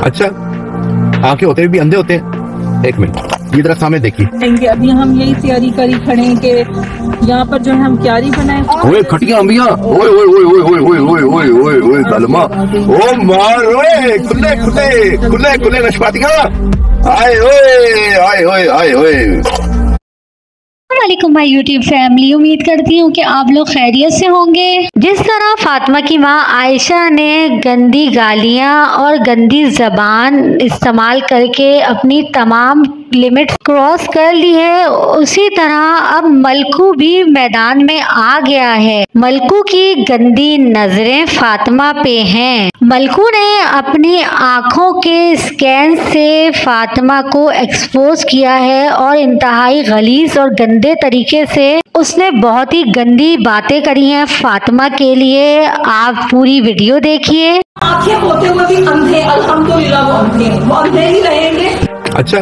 अच्छा, आंखें होते भी अंधे होते हैं? एक मिनट, ये जरा सामने देखिए। अभी हम यही तैयारी करी खड़े हैं कि यहाँ पर जो है हम क्यारी बनाए। ओए खटिया अंबिया, ओए ओए ओए ओए ओए ओए ओए ओए ओए ओए कलमा, ओ मार ओए खुले खुले खुले खुले नशपातियां, आए ओए आए ओए आए ओए। वालेकुम माय यूट्यूब फैमिली, उम्मीद करती हूँ कि आप लोग खैरियत से होंगे। जिस तरह फातिमा की माँ आयशा ने गंदी गालियाँ और गंदी ज़बान इस्तेमाल करके अपनी तमाम लिमिट क्रॉस कर ली है, उसी तरह अब मलकू भी मैदान में आ गया है। मलकू की गंदी नजरें फातिमा पे हैं। मलकू ने अपनी आंखों के स्कैन से फातिमा को एक्सपोज किया है और इंतहाई गलीज और गंदे तरीके से उसने बहुत ही गंदी बातें करी हैं फातिमा के लिए। आप पूरी वीडियो देखिए। आंखें होते हुए भी अंधे, अल्हम्दुलिल्लाह वो अंधे ही रहेंगे। अच्छा,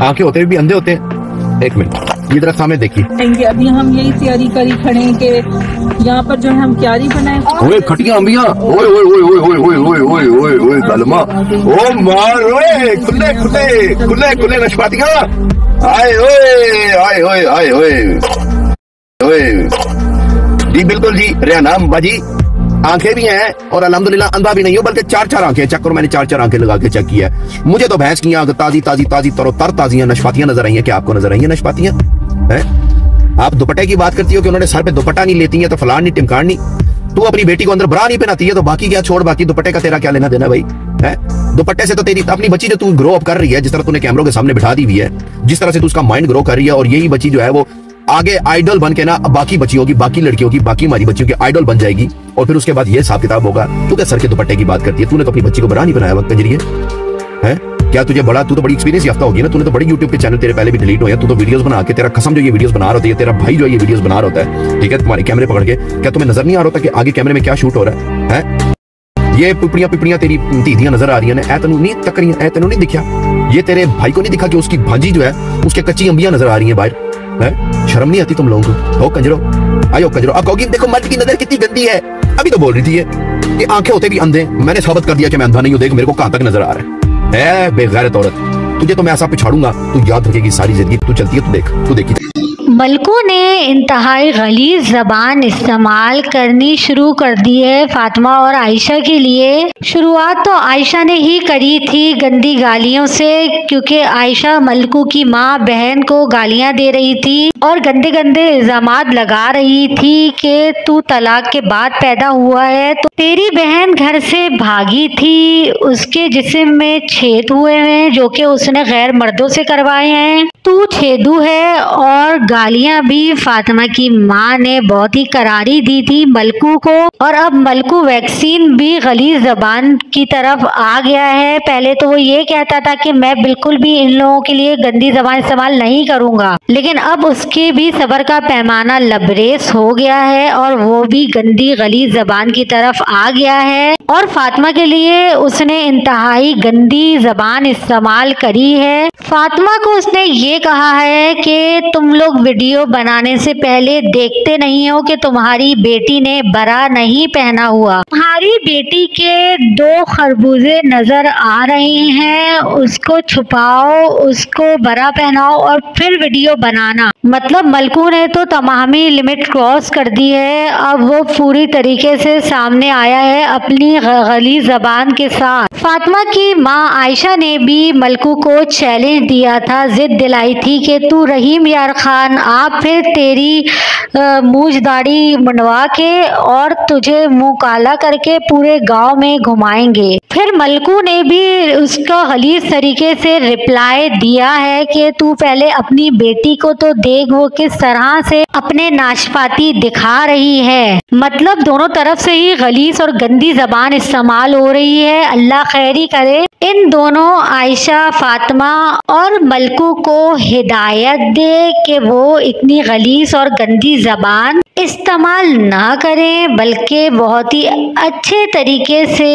आंखें होते भी अंधे होते हैं? एक मिनट, ये जरा सामने देखिए। अभी हम यही तैयारी करी खड़े हैं कि यहाँ पर जो है हम क्यारी बनाए। ओए खटिया अंबिया, ओए ओए ओए ओए ओए ओए ओए ओए ओए ओए कलमा, ओ मार ओए खुले खुले खुले खुले नशपातियां, आए ओए आए ओए आए ओए ओए। जी बिल्कुल जी, रेहनाम बाजी आंखें भी हैं और अल्हम्दुलिल्लाह अंधा भी नहीं हो, बल्कि चार चार आंखें चेक करो। मैंने चार चार आंखें लगा के चेक किया है। मुझे तो भैंस की आंख ताजी ताजी ताजी तरो तर ताजियां नशपातियां नजर आई हैं। क्या आपको नजर आई हैं नशपातियां? हैं? आप दुपट्टे की बात करती हो कि उन्होंने सर पे दुपट्टा नहीं लेती है तो फलान नहीं टिमकान नहीं। तू अपनी बेटी को अंदर ब्रा नहीं पहनाती है तो बाकी क्या छोड़, बाकी दुपट्टे का तेरा क्या लेना देना भाई? है दुपट्टे से तो तेरी अपनी बच्ची जो तू ग्रो अप कर रही है, जिस तरह तूने कैमरों के सामने बिठा दी हुई है, जिस तरह से तू उसका माइंड ग्रो कर रही है, और यही बच्ची जो है वो आगे आइडल बन के ना बाकी बच्चियों की, बाकी लड़कियों की, बाकी हमारी बच्चियों की आइडल बन जाएगी। और फिर उसके बाद ये हिसाब किताब होगा। तू क्या सर के दुपट्टे की बात करती है? तूने तो अपनी बच्ची को बड़ा नहीं बनाया वक्त कंजरिए है क्या? तुझे बड़ा, तू तो बड़ी एक्सपीरियंस याफ्ता होगी ना। तूने तो बड़ी यूट्यूब के चैनल तेरे पहले भी डिलीट हुए। तू तो वीडियोस बना के, तेरा कसम जो ये वीडियोस बना रहा है, तेरा भाई जो ये वीडियोस बना रहा होता है, ठीक है, तुम्हारे कैमरे पकड़ के, क्या तुम्हें नजर नहीं आ रहा था कि आगे कैमरे में क्या शूट हो रहा है? ये पिपड़ियां पिपड़ियां तेरी दीदियां नजर आ रही है, तेनू नहीं तक रही है, तेनू नहीं दिखा? ये तेरे भाई को नहीं दिखा कि उसकी भांजी जो है उसके कच्ची अंबियां नजर आ रही है बाहर? है शर्म नहीं आती तुम लोगों को? हो कंजरो, आयो कंजरो। अब कहोगी देखो मर्द की नजर कितनी गंदी है। अभी तो बोल रही थी ये आंखें होते भी अंधे। मैंने साबित कर दिया कि मैं अंधा नहीं हूं। देख मेरे को कहां तक नजर आ रहा है बेगैरत औरत। तुझे तो मैं ऐसा पिछाड़ूंगा, तू याद रखेगी सारी जिंदगी। तू चलती है, तू देख, तू देखी। मलकू ने इंतहाई गलीज ज़बान इस्तेमाल करनी शुरू कर दी है फातिमा और आयशा के लिए। शुरुआत तो आयशा ने ही करी थी गंदी गालियों से, क्योंकि आयशा मलकू की माँ बहन को गालियाँ दे रही थी और गंदे गंदे इल्ज़ामात लगा रही थी कि तू तलाक के बाद पैदा हुआ है, तो तेरी बहन घर से भागी थी, उसके जिस्म में छेद हुए हैं जो कि उसने गैर मर्दों से करवाए हैं, तू छेदू है। और गालियां भी फातिमा की माँ ने बहुत ही करारी दी थी मलकू को। और अब मलकू वैक्सीन भी गलीज ज़बान की तरफ आ गया है। पहले तो वो ये कहता था कि मैं बिल्कुल भी इन लोगों के लिए गंदी ज़बान इस्तेमाल नहीं करूंगा, लेकिन अब उसके भी सब्र का पैमाना लबरेज हो गया है और वो भी गंदी गलीज ज़बान की तरफ आ गया है। और फातिमा के लिए उसने इंतहाई गंदी ज़बान इस्तेमाल करी है। फातिमा को उसने ये कहा है कि तुम लोग वीडियो बनाने से पहले देखते नहीं हो कि तुम्हारी बेटी ने बरा नहीं पहना हुआ, तुम्हारी बेटी के 2 खरबूजे नजर आ रहे हैं, उसको छुपाओ, उसको बरा पहनाओ और फिर वीडियो बनाना। मतलब मलकू ने तो तमामी लिमिट क्रॉस कर दी है। अब वो पूरी तरीके से सामने आया है अपनी गलीज ज़बान के साथ। फातिमा की माँ आयशा ने भी मलकू को चैलेंज दिया था, जिद दिलाई थी कि तू रहीम यार खान आप, फिर तेरी मूंछ दाढ़ी मुंडवा के और तुझे मुंह काला करके पूरे गांव में घुमाएंगे। फिर मलकू ने भी उसका गलीज तरीके से रिप्लाई दिया है कि तू पहले अपनी बेटी को तो देख, वो किस तरह से अपने नाशपाती दिखा रही है। मतलब दोनों तरफ से ही गलीज और गंदी ज़बान इस्तेमाल हो रही है। अल्लाह खैरी करे, इन दोनों आयशा, फातिमा और मलकू को हिदायत दे कि वो वो इतनी गलीज और गंदी जबान इस्तेमाल ना करें, बल्कि बहुत ही अच्छे तरीके से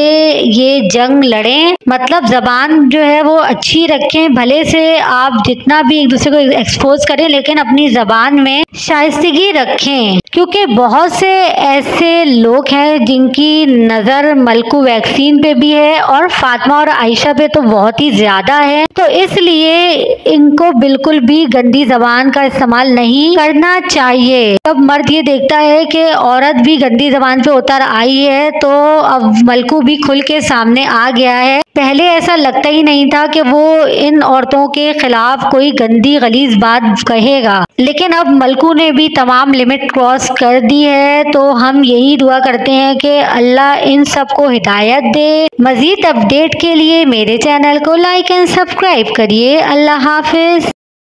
ये जंग लड़ें। मतलब जबान जो है वो अच्छी रखें, भले से आप जितना भी एक दूसरे को एक्सपोज करें, लेकिन अपनी जबान में शाइस्तगी रखें, क्योंकि बहुत से ऐसे लोग हैं जिनकी नज़र मलकू वैक्सीन पे भी है और फातिमा और आयशा पे तो बहुत ही ज़्यादा है। तो इसलिए इनको बिल्कुल भी गंदी जबान का इस्तेमाल नहीं करना चाहिए। अब मर्द ये देखता है कि औरत भी गंदी जबान पे उतर आई है, तो अब मलकू भी खुल के सामने आ गया है। पहले ऐसा लगता ही नहीं था कि वो इन औरतों के खिलाफ कोई गंदी गलीज बात कहेगा, लेकिन अब मलकू ने भी तमाम लिमिट क्रॉस कर दी है। तो हम यही दुआ करते हैं कि अल्लाह इन सब को हिदायत दे। मजीद अपडेट के लिए मेरे चैनल को लाइक एंड सब्सक्राइब करिए। अल्लाह हाफिज।